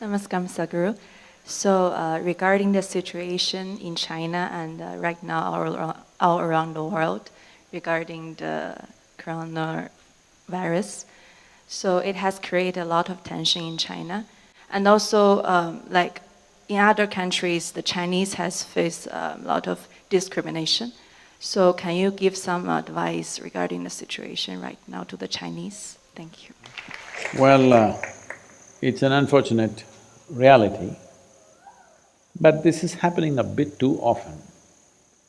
Namaskar, Sadhguru. So, regarding the situation in China and right now all around the world regarding the coronavirus, so it has created a lot of tension in China, and also like in other countries, the Chinese has faced a lot of discrimination. So, can you give some advice regarding the situation right now to the Chinese? Thank you. Well, it's an unfortunate reality, but this is happening a bit too often.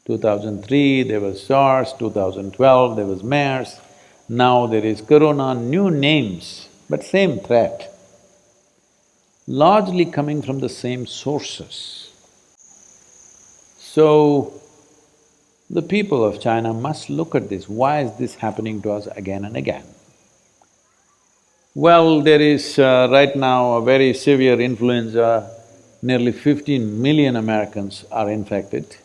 2003 there was SARS, 2012 there was MERS, now there is corona, new names, but same threat, largely coming from the same sources. So, the people of China must look at this, why is this happening to us again and again? Well, there is right now a very severe influenza, nearly 15 million Americans are infected.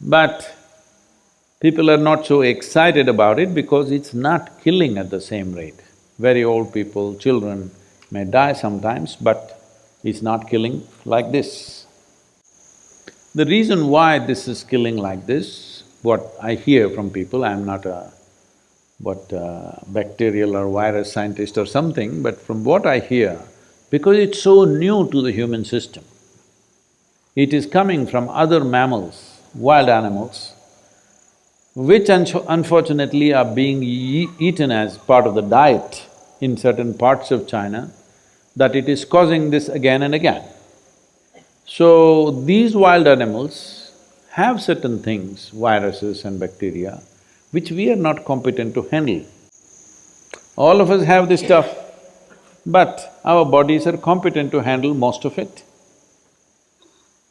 But people are not so excited about it because it's not killing at the same rate. Very old people, children may die sometimes, but it's not killing like this. The reason why this is killing like this, what I hear from people, I'm not a bacterial or virus scientist or something, but from what I hear, because it's so new to the human system, it is coming from other mammals, wild animals, which unfortunately are being eaten as part of the diet in certain parts of China, that it is causing this again and again. So, these wild animals have certain things, viruses and bacteria, which we are not competent to handle. All of us have this stuff, but our bodies are competent to handle most of it.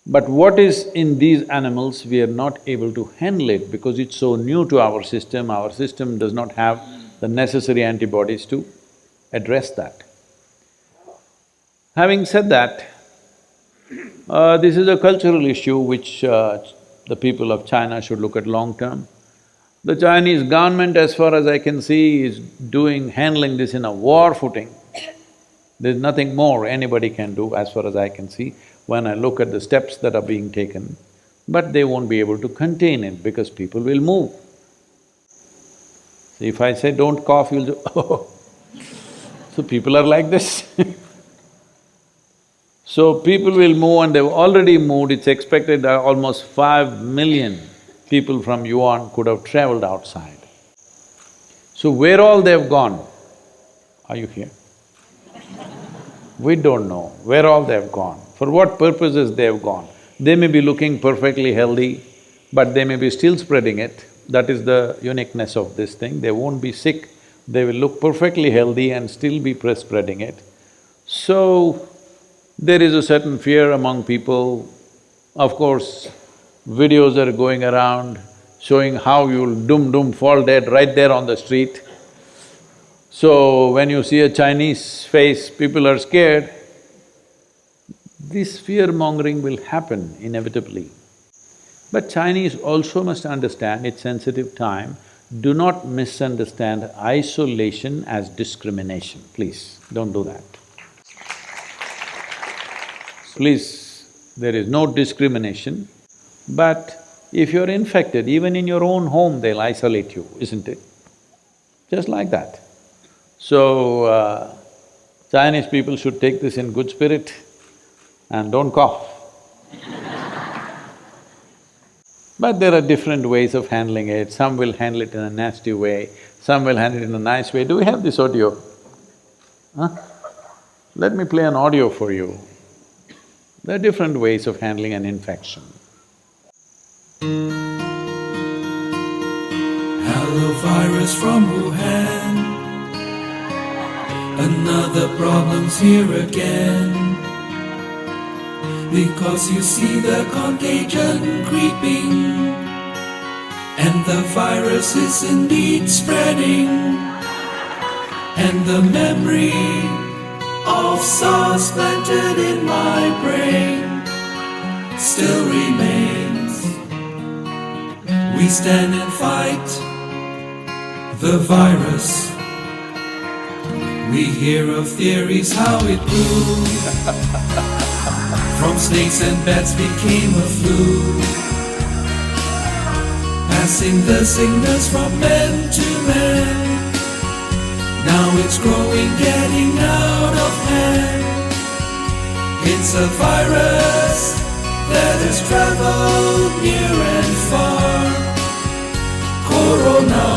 But what is in these animals, we are not able to handle it because it's so new to our system does not have the necessary antibodies to address that. Having said that, this is a cultural issue which the people of China should look at long term. The Chinese government, as far as I can see, is handling this in a war footing. There's nothing more anybody can do as far as I can see when I look at the steps that are being taken, but they won't be able to contain it because people will move. So if I say, don't cough, you'll do, oh. So people are like this So people will move and they've already moved, it's expected that almost 5 million people from Yuan could have traveled outside. So where all they've gone? Are you here? We don't know where all they've gone, for what purposes they've gone. They may be looking perfectly healthy, but they may be still spreading it. That is the uniqueness of this thing. They won't be sick, they will look perfectly healthy and still be spreading it. So, there is a certain fear among people. Of course, videos are going around showing how you'll fall dead right there on the street. So, when you see a Chinese face, people are scared. This fear-mongering will happen inevitably. But Chinese also must understand it's sensitive time. Do not misunderstand isolation as discrimination, please, don't do that. Please, there is no discrimination, but if you're infected, even in your own home, they'll isolate you, isn't it? Just like that. So, Chinese people should take this in good spirit and don't cough. But there are different ways of handling it, some will handle it in a nasty way, some will handle it in a nice way. Do we have this audio? Huh? Let me play an audio for you. There are different ways of handling an infection. Hello virus from Wuhan, another problem's here again. Because you see the contagion creeping, and the virus is indeed spreading, and the memory of SARS planted in my brain still remains. We stand and fight the virus. We hear of theories how it grew. From snakes and bats became a flu, passing the sickness from man to man. Now it's growing, getting out of hand. It's a virus that has traveled near and far. Corona,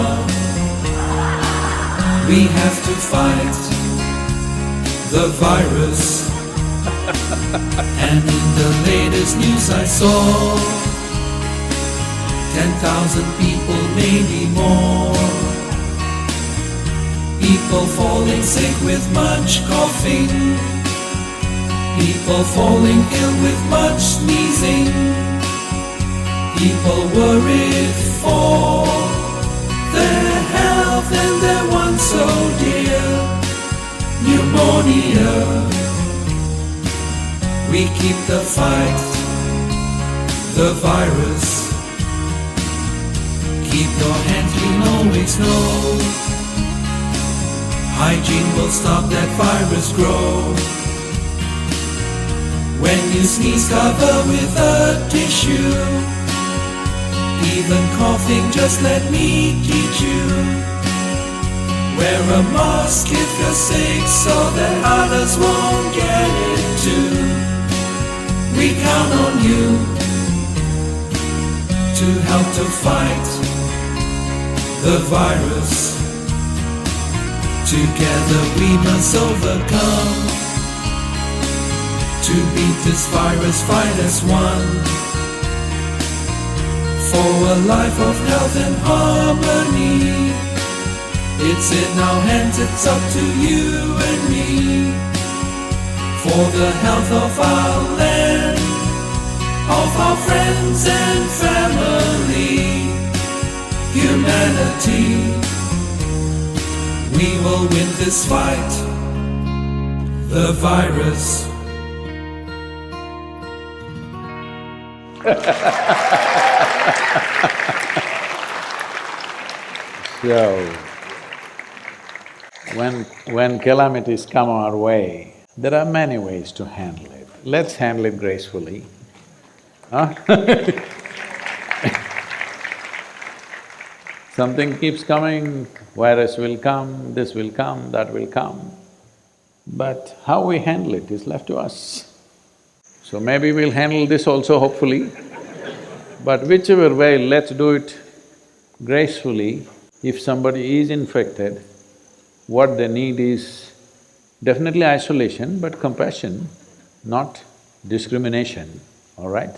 we have to fight the virus. And in the latest news I saw 10,000 people, maybe more. People falling sick with much coughing, people falling ill with much sneezing, people worried for their health and their one so dear, pneumonia. We keep the fight, the virus. Keep your hands clean, always know hygiene will stop that virus grow. When you sneeze, cover with a tissue. Even coughing, just let me teach you. Wear a mask if you're sick so that others won't get it too. We count on you to help to fight the virus. Together we must overcome. To beat this virus, fight as one. For a life of health and harmony. It's in our hands, it's up to you and me. For the health of our land, of our friends and family, humanity, we will win this fight, the virus. So, when calamities come our way, there are many ways to handle it. Let's handle it gracefully. Huh? Something keeps coming, virus will come, this will come, that will come. But how we handle it is left to us. So maybe we'll handle this also, hopefully. But whichever way, let's do it gracefully. If somebody is infected, what they need is definitely isolation, but compassion, not discrimination, all right?